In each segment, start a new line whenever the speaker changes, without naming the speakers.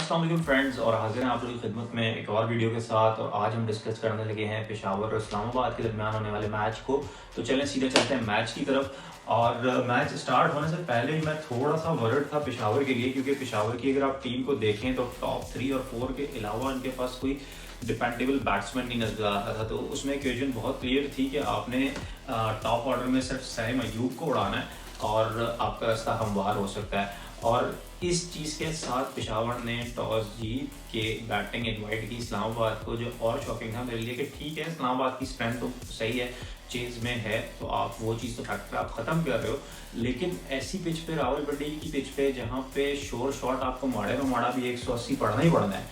अस्सलाम वालेकुम फ्रेंड्स, और हाजिर हैं आप लोगों की खिदमत में एक और वीडियो के साथ। और आज हम डिस्कस करने लगे हैं पेशावर और इस्लामाबाद के दरमियान होने वाले मैच को। तो चलें सीधे चलते हैं मैच की तरफ। और मैच स्टार्ट होने से पहले ही मैं थोड़ा सा वर्ड था पेशावर के लिए, क्योंकि पेशावर की अगर आप टीम को देखें तो टॉप 3 और 4 के अलावा इनके पास कोई डिपेंडेबल बैट्समैन नहीं नजर आ रहा था। तो उसमें इक्वेशन बहुत क्लियर थी कि आपने टॉप ऑर्डर में सिर्फ साइम अयूब को उड़ाना है और आपका रास्ता हमवार हो सकता है। और इस चीज़ के साथ पेशावर ने टॉस जीत के बैटिंग इनवाइट की इस्लामाबाद को, जो और शॉकिंग था मेरे लिए कि ठीक है इस्लामाबाद की स्ट्रेंथ तो सही है, चेज में है, तो आप वो चीज़ तो फैक्टर आप ख़त्म कर रहे हो। लेकिन ऐसी पिच पे, रावलपिंडी की पिच पे, जहाँ पे शोर शॉट आपको माड़े में माड़ा भी 180 पढ़ना ही पड़ना है,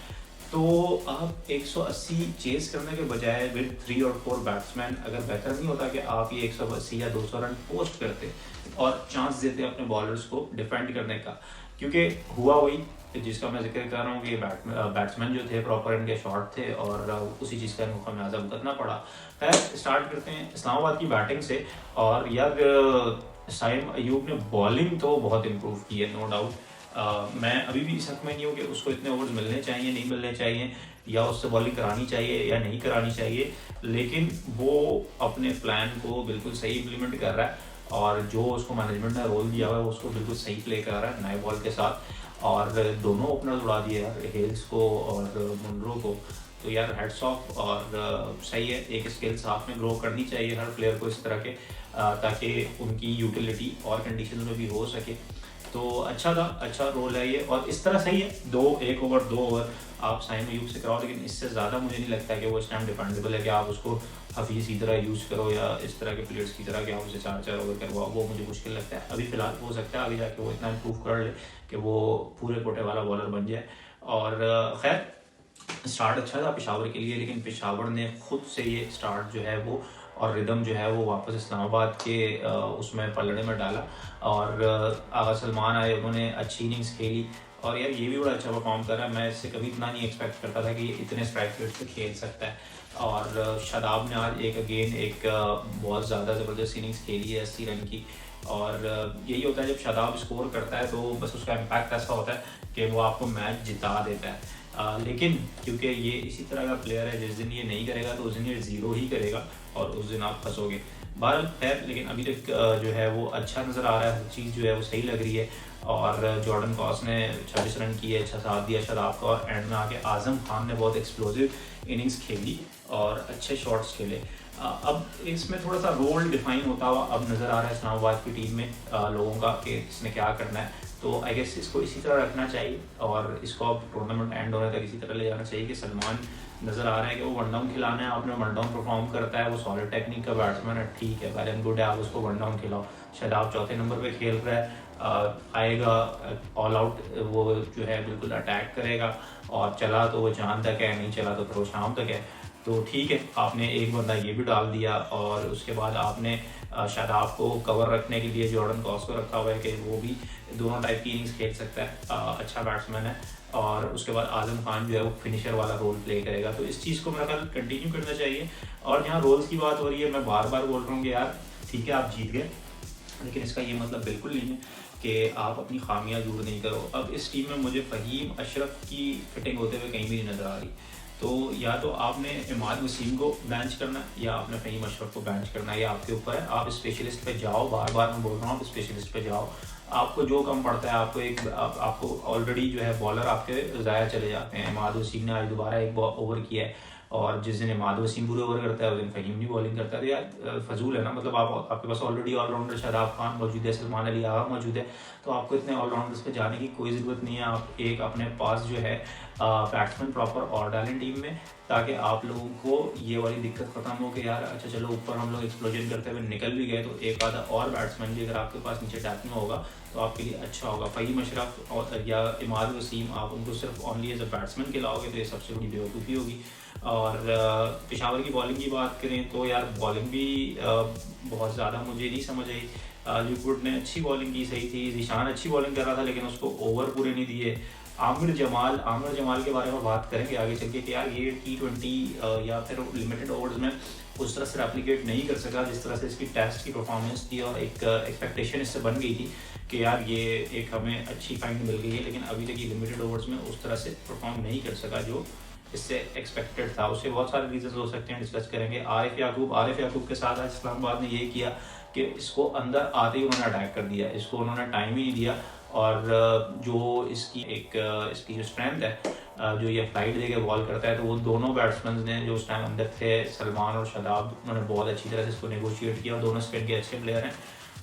तो आप 180 चेस करने के बजाय विद 3 और 4 बैट्समैन, अगर बेहतर नहीं होता कि आप ये 180 या 200 रन पोस्ट करते और चांस देते अपने बॉलर्स को डिफेंड करने का। क्योंकि हुआ वही जिसका मैं जिक्र कर रहा हूँ कि बैट्समैन जो थे प्रॉपर इनके शॉट थे और उसी चीज़ का इनको खमियाजा भुगतना पड़ा। खैर स्टार्ट करते हैं इस्लामाबाद की बैटिंग से। और यार साइम अयूब ने बॉलिंग तो बहुत इम्प्रूव की है, नो डाउट। मैं अभी भी इस हक में नहीं हूँ कि उसको इतने ओवर्स मिलने चाहिए नहीं मिलने चाहिए, या उससे बॉलिंग करानी चाहिए या नहीं करानी चाहिए, लेकिन वो अपने प्लान को बिल्कुल सही इम्प्लीमेंट कर रहा है और जो उसको मैनेजमेंट ने रोल दिया हुआ है उसको बिल्कुल सही प्ले कर रहा है नए बॉल के साथ। और दोनों ओपनर्स उड़ा दिए यार, हेल्स को और मुनरो को। तो यार हेड्स ऑफ। और सही है, एक स्किल्स आप में ग्रो करनी चाहिए हर प्लेयर को इस तरह के, ताकि उनकी यूटिलिटी और कंडीशन में भी हो सके। तो अच्छा था, अच्छा रोल है ये, और इस तरह सही है। 1 ओवर 2 ओवर आप साइम अयूब से कराओ, लेकिन इससे ज़्यादा मुझे नहीं लगता कि वो इस टाइम डिपेंडेबल है कि आप उसको हफीज़ की तरह यूज़ करो या इस तरह के प्लेयर्स की तरह कि आप उसे 4 ओवर करवाओ। वो मुझे मुश्किल लगता है। अभी फ़िलहाल हो सकता है आगे जाके वो इतना इम्प्रूव कर ले कि वो पूरे कोटे वाला बॉलर बन जाए। और खैर स्टार्ट अच्छा था पेशावर के लिए, लेकिन पेशावर ने खुद से ये स्टार्ट जो है वो और रिदम जो है वो वापस इस्लामाबाद के उसमें पलड़े में डाला। और आगा सलमान आए, उन्होंने अच्छी इनिंग्स खेली और यार ये भी बड़ा अच्छा परफॉर्म कर रहा है। मैं इससे कभी इतना नहीं एक्सपेक्ट करता था कि ये इतने स्ट्राइक रेट पे खेल सकता है। और शादाब ने आज एक बहुत ज़्यादा ज़बरदस्त इनिंग्स खेली है 80 रन की। और यही होता है जब शादाब स्कोर करता है तो बस उसका इम्पैक्ट ऐसा होता है कि वो आपको मैच जिता देता है। लेकिन क्योंकि ये इसी तरह का प्लेयर है, जिस दिन ये नहीं करेगा तो उस दिन ये ज़ीरो ही करेगा और उस दिन आप फंसोगे। बहरहाल खैर, लेकिन अभी तक जो है वो अच्छा नज़र आ रहा है, हर चीज़ जो है वो सही लग रही है। और जॉर्डन कॉस ने 26 रन किए, अच्छा साथ दिया शादाब का, और एंड में आके आज़म खान ने बहुत एक्सप्लोसिव इनिंग्स खेली और अच्छे शॉट्स खेले। अब इसमें थोड़ा सा रोल डिफाइन होता हुआ अब नज़र आ रहा है इस्लामाबाद की टीम में लोगों का कि इसने क्या करना है। तो आई गेस इसको इसी तरह रखना चाहिए और इसको अब टूर्नामेंट एंड होने तक इसी तरह ले जाना चाहिए कि सलमान नज़र आ रहा है कि वो वन डाउन खिलाना है, आपने वन डाउन परफॉर्म करता है, वो सॉलिड टेक्निक का बैट्समैन है, ठीक है, वेल एंड गुड है, आप उसको वन डाउन खिलाओ। शादाब चौथे नंबर पे खेल रहा है, आएगा ऑल आउट, वो जो है बिल्कुल अटैक करेगा, और चला तो वो चांद तक है, नहीं चला तो फिर वो शाम तक है। तो ठीक है, आपने एक बंदा ये भी डाल दिया और उसके बाद आपने शादाब को कवर रखने के लिए जॉर्डन कॉस को रखा हुआ है कि वो भी दोनों टाइप की इनिंग्स खेल सकता है, अच्छा बैट्समैन है। और उसके बाद आजम खान जो है वो फिनिशर वाला रोल प्ले करेगा। तो इस चीज़ को मेरा ख्याल कंटिन्यू करना चाहिए। और जहाँ रोल्स की बात हो रही है, मैं बार बार बोल रहा हूँ कि यार ठीक है आप जीत गए, लेकिन इसका ये मतलब बिल्कुल नहीं है कि आप अपनी खामियां दूर नहीं करो। अब इस टीम में मुझे फ़हीम अशरफ की फिटिंग होते हुए कहीं भी नहीं नज़र आ रही। तो या तो आपने इमाद वसीम को बेंच करना है या आपने फ़हीम अशरफ को बेंच करना है, ये आपके ऊपर है। आप स्पेशलिस्ट पे जाओ, बार बार मैं बोल रहा हूँ आप स्पेशलिस्ट पे जाओ। आपको जो कम पड़ता है, आपको ऑलरेडी जो है बॉलर आपके ज़ाया चले जाते हैं। इमाद वसीम ने आज दोबारा एक ओवर किया है, और जिस दिन इमाद वसीम पूरे ओवर करता है उस दिन फ़हीम नहीं बॉलिंग करता है। तो यार फजूल है ना, मतलब आपके पास ऑलरेडी ऑलराउंडर शादाब खान मौजूद है, सलमान अली आगा मौजूद है, तो आपको इतने ऑलराउंडर्स पे जाने की कोई ज़रूरत नहीं है। आप एक अपने पास जो है बैट्समैन प्रॉपर और डालें टीम में, ताकि आप लोगों को ये वाली दिक्कत ख़त्म हो कि यार अच्छा चलो ऊपर हम लोग एक्सप्लोजन करते हुए निकल भी गए, तो एक आधा और बैट्समैन भी अगर आपके पास नीचे टैप में होगा तो आपके लिए अच्छा होगा। फ़हीम अशरफ और या इमाद वसीम आप उनको सिर्फ ओनली एज अ बैट्समैन खिलाओगे तो ये सबसे बड़ी बेवकूफ़ी होगी। और पेशावर की बॉलिंग की बात करें तो यार बॉलिंग भी बहुत ज़्यादा मुझे नहीं समझ आई। यूकुड ने अच्छी बॉलिंग की, सही थी, ज़ीशान अच्छी बॉलिंग कर रहा था लेकिन उसको ओवर पूरे नहीं दिए। आमिर जमाल के बारे में बात करेंगे आगे चल के कि यार ये T20 या फिर लिमिटेड ओवर्स में उस तरह से रेप्लिकेट नहीं कर सका जिस तरह से इसकी टेस्ट की परफॉर्मेंस थी, और एक एक्सपेक्टेशन इससे बन गई थी कि यार ये एक हमें अच्छी फाइंड मिल गई है, लेकिन अभी तक ये लिमिटेड ओवर्स में उस तरह से परफॉर्म नहीं कर सका जो इससे एक्सपेक्टेड था। उसके बहुत सारे रीजन हो सकते हैं, डिस्कस करेंगे। आरिफ याकूब के साथ आज इस्लामाबाद ने ये किया कि इसको अंदर आते ही उन्होंने अटैक कर दिया, इसको उन्होंने टाइम ही नहीं दिया, और जो इसकी जो स्ट्रेंथ है, जो ये फ्लाइट देके बॉल करता है, तो वो दोनों बैट्समैन ने जो उस टाइम अंदर थे, सलमान और शादाब, उन्होंने बहुत अच्छी तरह से इसको नेगोशिएट किया, और दोनों स्पिन के अच्छे प्लेयर हैं।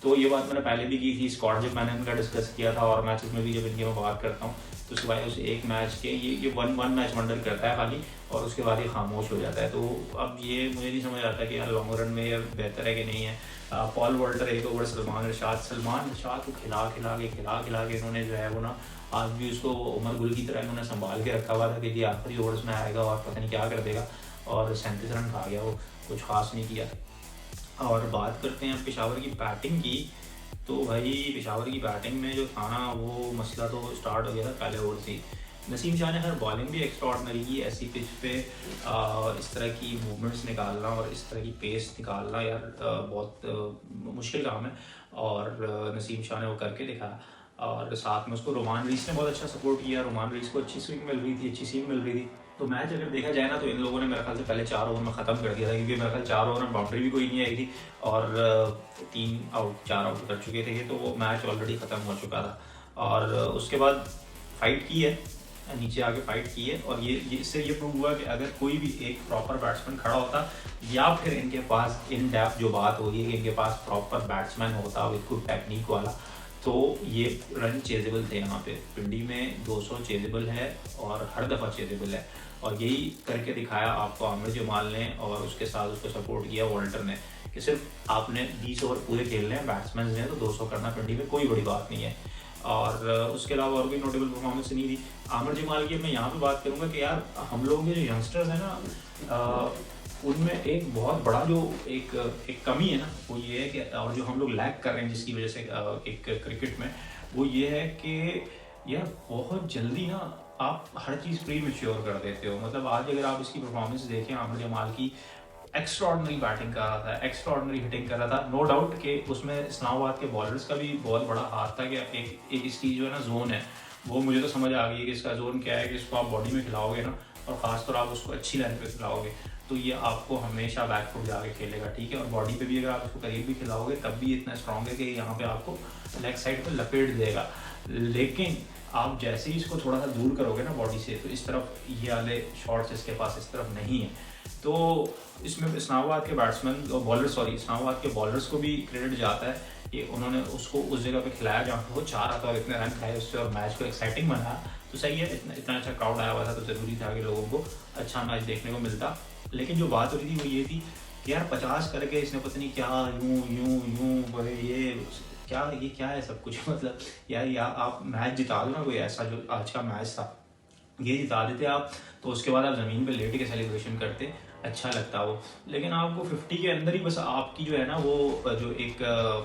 तो ये बात मैंने पहले भी की थी, स्क्वाड जब मैंने इनका डिस्कस किया था, और मैचेस में भी जब इनकी मैं बात करता हूँ, तो सिवाय उस एक मैच के ये वन मैच वंडर करता है खाली, और उसके बाद ये खामोश हो जाता है। तो अब ये मुझे नहीं समझ आता कि यार लॉन्ग रन में ये बेहतर है कि नहीं है। पॉल वॉल्टर एक ओवर, सलमान इरशाद को खिला के इन्होंने जो है वो ना आज भी उसको उमर गुल की तरह इन्होंने संभाल के रखा हुआ था कि जी आखिरी ओवर्स में आएगा और पता नहीं क्या कर देगा, और 37 रन खा गया, वो कुछ खास नहीं किया। और बात करते हैं पेशावर की बैटिंग की, तो भाई पेशावर की बैटिंग में जो था ना वो मसला तो स्टार्ट हो गया था पहले ओवर से। नसीम शाह ने खैर बॉलिंग भी एक्स्ट्राऑर्डिनरी की, ऐसी पिच पे इस तरह की मूवमेंट्स निकालना और इस तरह की पेस निकालना यार बहुत मुश्किल काम है, और नसीम शाह ने वो करके दिखाया। और साथ में उसको रोमान रीस ने बहुत अच्छा सपोर्ट किया, रोमान रीस को अच्छी स्विंग मिल रही थी, अच्छी सीम मिल रही थी। तो मैच अगर देखा जाए ना तो इन लोगों ने मेरे ख्याल से पहले 4 ओवर में ख़त्म कर दिया था, क्योंकि मेरे ख्याल 4 ओवर में बाउंड्री भी कोई नहीं आई थी, और 4 आउट कर चुके थे, तो वो मैच ऑलरेडी ख़त्म हो चुका था। और उसके बाद फाइट की है, नीचे आके फाइट की है, और ये इससे ये प्रूव हुआ कि अगर कोई भी एक प्रॉपर बैट्समैन खड़ा होता, या फिर इनके पास इन डेप्थ जो बात हो रही है कि इनके पास प्रॉपर बैट्समैन होता विद गुड टेक्निक वाला, तो ये रन चेजेबल थे। यहाँ पे पिंडी में 200 चेजेबल है, और हर दफ़ा चेजेबल है, और यही करके दिखाया आपको आमिर जमाल ने, और उसके साथ उसको सपोर्ट किया वॉल्टर ने, कि सिर्फ आपने 20 ओवर पूरे खेलने हैं, बैट्समैन ने तो 200 करना पिंडी में कोई बड़ी बात नहीं है। और उसके अलावा और भी नोटेबल परफॉर्मेंस नहीं थी आमिर जमाल की। मैं यहाँ पे बात करूँगा कि यार हम लोगों के जो यंगस्टर्स हैं ना, उनमें एक बहुत बड़ा जो एक कमी है ना, वो ये है कि, और जो हम लोग लैक कर रहे हैं जिसकी वजह से एक क्रिकेट में, वो ये है कि यार बहुत जल्दी ना आप हर चीज़ प्री मैच्योर कर देते हो। मतलब आज अगर आप इसकी परफॉर्मेंस देखें, आमिर जमाल की एक्स्ट्राऑर्डिनरी बैटिंग कर रहा था, एक्स्ट्राऑर्डिनरी हिटिंग कर रहा था, नो डाउट कि उसमें इस्लामाबाद के बॉलर्स का भी बहुत बड़ा हाथ था कि एक इसकी जो है ना जोन है, वो मुझे तो समझ आ गई है कि इसका जोन क्या है, कि इसको आप बॉडी में खिलाओगे ना, और ख़ासतौर आप उसको अच्छी लाइन पे खिलाओगे, तो ये आपको हमेशा बैकफुट जाके खेलेगा, ठीक है। और बॉडी पे भी अगर आप इसको करीब भी खिलाओगे तब भी इतना स्ट्रॉन्ग है कि यहाँ पे आपको लेग साइड पे लपेट देगा। लेकिन आप जैसे ही इसको थोड़ा सा दूर करोगे ना बॉडी से, तो इस तरफ ये वाले शॉट्स इसके पास इस तरफ नहीं है। तो इसमें इस्लामाबाद के बैट्समैन और इस्लामाबाद के बॉलर्स को भी क्रेडिट जाता है कि उन्होंने उसको उस जगह पे खिलाया जहाँ पे वो चाह रहा था, और इतने रन खाए उससे, और मैच को एक्साइटिंग बनाया। तो सही है, इतना अच्छा क्राउड आया हुआ था, तो ज़रूरी था कि लोगों को अच्छा मैच देखने को मिलता। लेकिन जो बात हो रही थी वो ये थी कि यार 50 करके इसने पता नहीं क्या यूं भाई ये क्या है सब कुछ मतलब यार आप मैच जिता दो ना, कोई ऐसा जो आज का मैच था ये जिता देते आप, तो उसके बाद आप ज़मीन पे लेट के सेलिब्रेशन करते, अच्छा लगता वो। लेकिन आपको 50 के अंदर ही बस आपकी जो है ना वो जो एक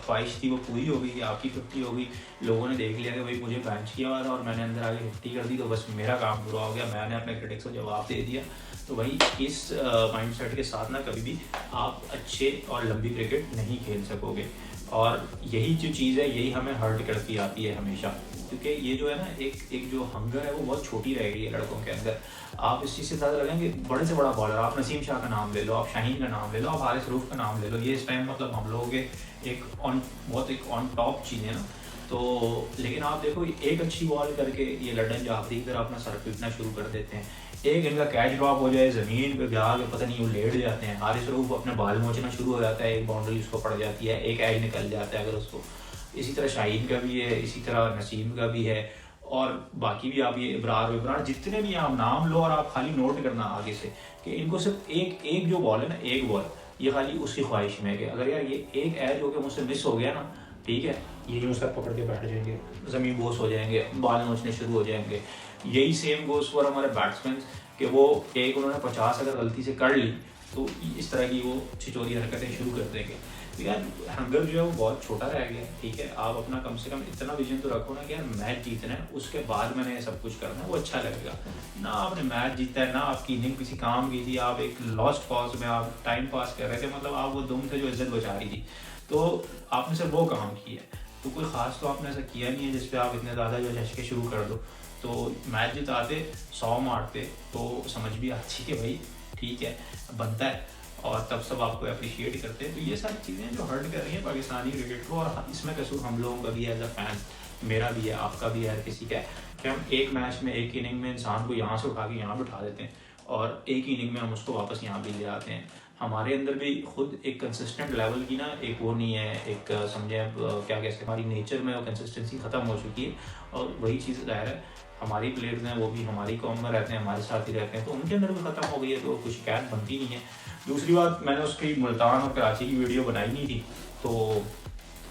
ख्वाहिश थी वो पूरी हो गई कि आपकी 50 हो गई, लोगों ने देख लिया कि भाई मुझे बेंच किया हुआ था और मैंने अंदर आके 50 कर दी, तो बस मेरा काम पूरा हो गया, मैंने अपने क्रिटिक्स को जवाब दे दिया। तो भाई इस माइंडसेट के साथ ना कभी भी आप अच्छे और लंबी क्रिकेट नहीं खेल सकोगे, और यही जो चीज़ है यही हमें हर्ट करती आती है हमेशा, क्योंकि ये जो है ना एक जो हंगर है वो बहुत छोटी रह गई है लड़कों के अंदर। आप इस चीज़ से ज़्यादा लगेंगे, बड़े से बड़ा बॉलर आप नसीम शाह का नाम ले लो, आप शाहीन का नाम ले लो, आप हारिस रूफ का नाम ले लो, ये इस टाइम मतलब हम लोगों के एक ऑन टॉप चीज़ें ना। तो लेकिन आप देखो एक अच्छी बॉल करके ये लंदन जाफरी की तरह अपना सर पीटना शुरू कर देते हैं, एक इनका कैच ड्रॉप हो जाए ज़मीन पे जाके पता नहीं वो लेट जाते हैं, हारिस रूफ अपने बाल नोचना शुरू हो जाता है, एक बाउंड्री उसको पड़ जाती है, एक एज निकल जाता है अगर उसको। इसी तरह शाहीन का भी है, इसी तरह नसीम का भी है, और बाकी भी आप ये इब्रार जितने भी आप नाम लो, और आप खाली नोट करना आगे से कि इनको सिर्फ एक जो बॉल है ना, एक बॉल, ये खाली उसकी ख्वाहिश में है कि अगर यार ये एक एज होकर मुझसे मिस हो गया ना, ठीक है, ये जो सर पकड़ के बैठ जाएंगे, ज़मीन बोस हो जाएंगे, बाल नोचने शुरू हो जाएंगे। यही सेम गोस फॉर हमारे बैट्समैन कि वो एक उन्होंने 50 अगर गलती से कर ली तो इस तरह की वो छिचोरी हरकतें शुरू कर देंगे। तो यार हंगर जो है वो बहुत छोटा रह गया, ठीक है। आप अपना कम से कम इतना विजन तो रखो ना कि यार मैच जीतना है, उसके बाद मैंने सब कुछ करना है, वो अच्छा लगेगा ना। आपने मैच जीता है ना, आपकी इनिंग किसी काम की थी, आप एक लॉस्ट कॉज में आप टाइम पास कर रहे थे, मतलब आप वो दुम थे जो इज्जत बचा रही थी, तो आपने सिर्फ वो काम किया है। तो कोई ख़ास तो आपने ऐसा किया नहीं है जिस पे आप इतने ज़्यादा जो झटके शुरू कर दो। तो मैच जिताते 100 मारते तो समझ भी आती कि भाई ठीक है बनता है, और तब सब आपको अप्रिशिएट करते हैं। तो ये सारी चीज़ें जो हर्ट कर रही हैं पाकिस्तानी क्रिकेट को, और इसमें कसूर हम लोगों का भी है एज अ फैन, मेरा भी है, आपका भी है, हर किसी का है, कि हम एक मैच में एक इनिंग में इंसान को यहाँ से उठा के यहाँ बिठा देते हैं और एक इनिंग में हम उसको वापस यहाँ भी ले आते हैं। हमारे अंदर भी खुद एक कंसिस्टेंट लेवल की ना एक वो नहीं है, एक समझे आप क्या कहते हैं, हमारी नेचर में वो कंसिस्टेंसी ख़त्म हो चुकी है। और वही चीज़ ज़ाहिर है हमारी प्लेयर्स हैं वो भी हमारी कौम में रहते हैं, हमारे साथ ही रहते हैं, तो उनके अंदर भी ख़त्म हो गई है, तो कुछ शिकायत बनती नहीं है। दूसरी बात, मैंने उसकी मुल्तान और कराची की वीडियो बनाई नहीं थी, तो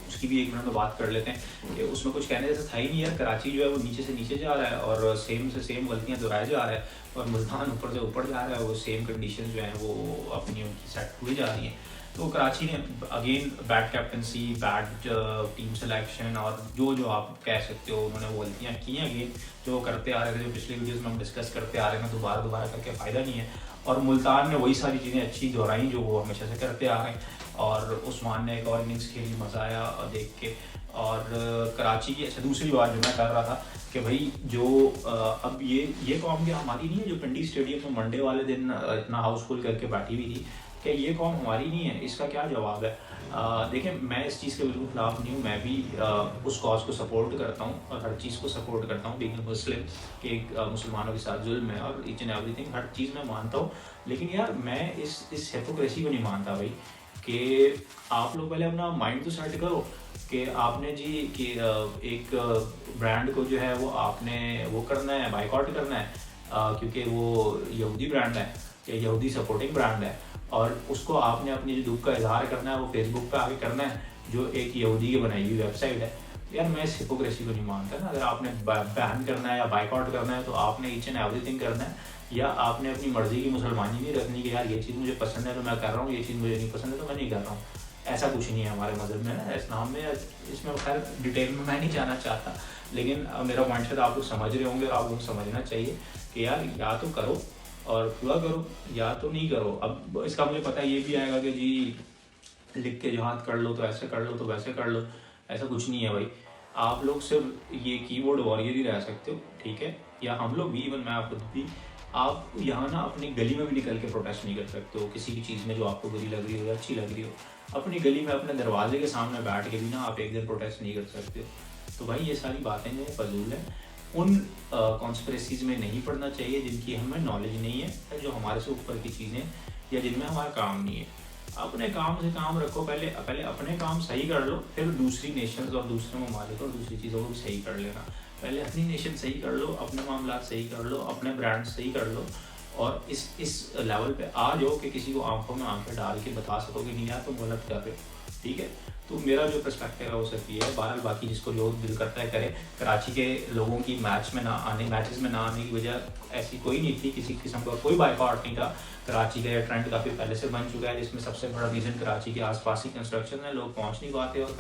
उसकी भी एक मिनट में बात कर लेते हैं कि उसमें कुछ कहने जैसा था ही नहीं यार। कराची जो है वो नीचे से नीचे जा रहा है और सेम से सेम गलतियां दोहराया जा रहा है, और मुल्तान ऊपर से ऊपर जा रहा है, वो सेम कंडीशन जो हैं वो अपनी उनकी सेट हुई जा रही हैं। तो कराची ने again bad captaincy, bad team selection और जो आप कह सकते हो उन्होंने वो गलतियाँ की हैं अगेन, जो करते आ रहे थे, जो पिछले वीडियोस में हम डिस्कस करते आ रहे हैं, दोबारा करके फ़ायदा नहीं है। और मुल्तान ने वही सारी चीज़ें अच्छी दोहराई जो वो हमेशा से करते आ रहे हैं, और उस्मान ने एक और इनिंग्स खेली, मज़ा आया देख के। और कराची की अच्छा दूसरी बात जो मैं कर रहा था कि भाई जो अब ये कौम क्या हमारी नहीं है, जो पिंडी स्टेडियम में मंडे वाले दिन इतना हाउसफुल करके बैठी हुई थी, क्या ये कौम हमारी नहीं है? इसका क्या जवाब है? देखें, मैं इस चीज़ के बिल्कुल खिलाफ नहीं हूँ, मैं भी उस कॉज को सपोर्ट करता हूँ और हर चीज़ को सपोर्ट करता हूँ, बीइंग मुस्लिम कि मुसलमानों के साथ जुल्म है और ईच एंड एवरीथिंग, हर चीज़ मैं मानता हूँ। लेकिन यार मैं इस हिपोक्रेसी को नहीं मानता भाई, कि आप लोग पहले अपना माइंड तो सेट करो कि आपने जी कि एक ब्रांड को जो है वो आपने वो करना है, बाइकआउट करना है क्योंकि वो यहूदी ब्रांड है या यहूदी सपोर्टिंग ब्रांड है, और उसको आपने अपनी जो दुख का इजहार करना है वो फेसबुक पे आके करना है, जो एक यहूदी की बनाई हुई वेबसाइट है। यार मैं इस हिपोक्रेसी को नहीं मानता ना। अगर आपने बैन करना है या बाइकआउट करना है तो आपने ईच एंड एवरीथिंग करना है, या आपने अपनी मर्जी की मुसलमानी नहीं रखनी कि यार ये चीज़ मुझे पसंद है तो मैं कर रहा हूँ, ये चीज़ मुझे नहीं पसंद है तो मैं नहीं कर रहा हूँ। ऐसा कुछ नहीं है हमारे मज़हब में ना, इस्लाम में। इसमें खैर डिटेल में मैं नहीं जाना चाहता, लेकिन मेरा पॉइंट शायद आप लोग समझ रहे होंगे और आप लोग समझना चाहिए कि यार या तो करो और पूरा करो या तो नहीं करो। अब इसका मुझे पता ये भी आएगा कि जी लिख के जहाद कर लो तो ऐसे कर लो तो वैसे कर लो, ऐसा कुछ नहीं है भाई। आप लोग सिर्फ ये कीबोर्ड वॉरियर ही रह सकते हो, ठीक है, या हम लोग भी, इवन मैं खुद भी, आप यहाँ ना अपनी गली में भी निकल के प्रोटेस्ट नहीं कर सकते हो किसी भी चीज़ में जो आपको बुरी लग रही हो या अच्छी लग रही हो। अपनी गली में अपने दरवाजे के सामने बैठ के भी ना आप एक दिन प्रोटेस्ट नहीं कर सकते हो। तो भाई ये सारी बातें जो फजूल है, उन कॉन्स्पिरेसीज में नहीं पढ़ना चाहिए जिनकी हमें नॉलेज नहीं है, जो हमारे से ऊपर की चीज़ें या जिनमें हमारा काम नहीं है। अपने काम से काम रखो, पहले अपने काम सही कर लो, फिर दूसरी नेशंस और दूसरे ममालिक और दूसरी चीज़ों को भी सही कर लेना। पहले अपनी नेशन सही कर लो, अपने मामला सही कर लो, अपने ब्रांड सही कर लो, और इस लेवल पे आ जाओ कि किसी को आंखों में आंखें डाल के बता सको कि नहीं यार तुम गलत कर रहे हो, ठीक है। तो मेरा जो पर्सपेक्टिव है वो सिर्फ ये है। बहरहाल बाकी जिसको जो दिल करता है करे। कराची के लोगों की मैचेस में ना आने की वजह ऐसी कोई नहीं थी, किसी किस्म का कोई बाइकआउट नहीं था। कराची का ट्रेंड काफ़ी पहले से बन चुका है, जिसमें सबसे बड़ा रीज़न कराची के आसपास ही कंस्ट्रक्शन है, लोग पहुंच नहीं पाते, और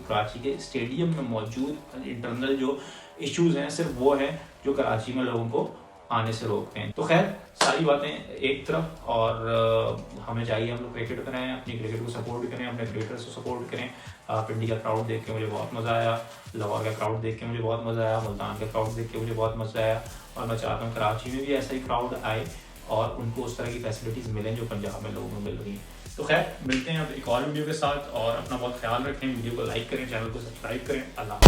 कराची के स्टेडियम में मौजूद इंटरनल जो इश्यूज़ हैं सिर्फ वो हैं जो कराची में लोगों को आने से रोकते हैं। तो खैर सारी बातें एक तरफ, और हमें चाहिए हम लोग क्रिकेट करें, अपनी क्रिकेट को सपोर्ट करें, अपने क्रिकेटर्स को सपोर्ट करें। पिंडी का क्राउड देख के मुझे बहुत मज़ा आया, लाहौर का क्राउड देख के मुझे बहुत मज़ा आया, मुल्तान का क्राउड देख के मुझे बहुत मज़ा आया, और मैं चाहता हूँ कराची में भी ऐसा ही क्राउड आए और उनको उस तरह की फैसिलिटीज़ मिलें जो पंजाब में लोगों को मिल रही हैं। तो खैर मिलते हैं अब एक और वीडियो के साथ, और अपना बहुत ख्याल रखें, वीडियो को लाइक करें, चैनल को सब्सक्राइब करें। अल्लाह।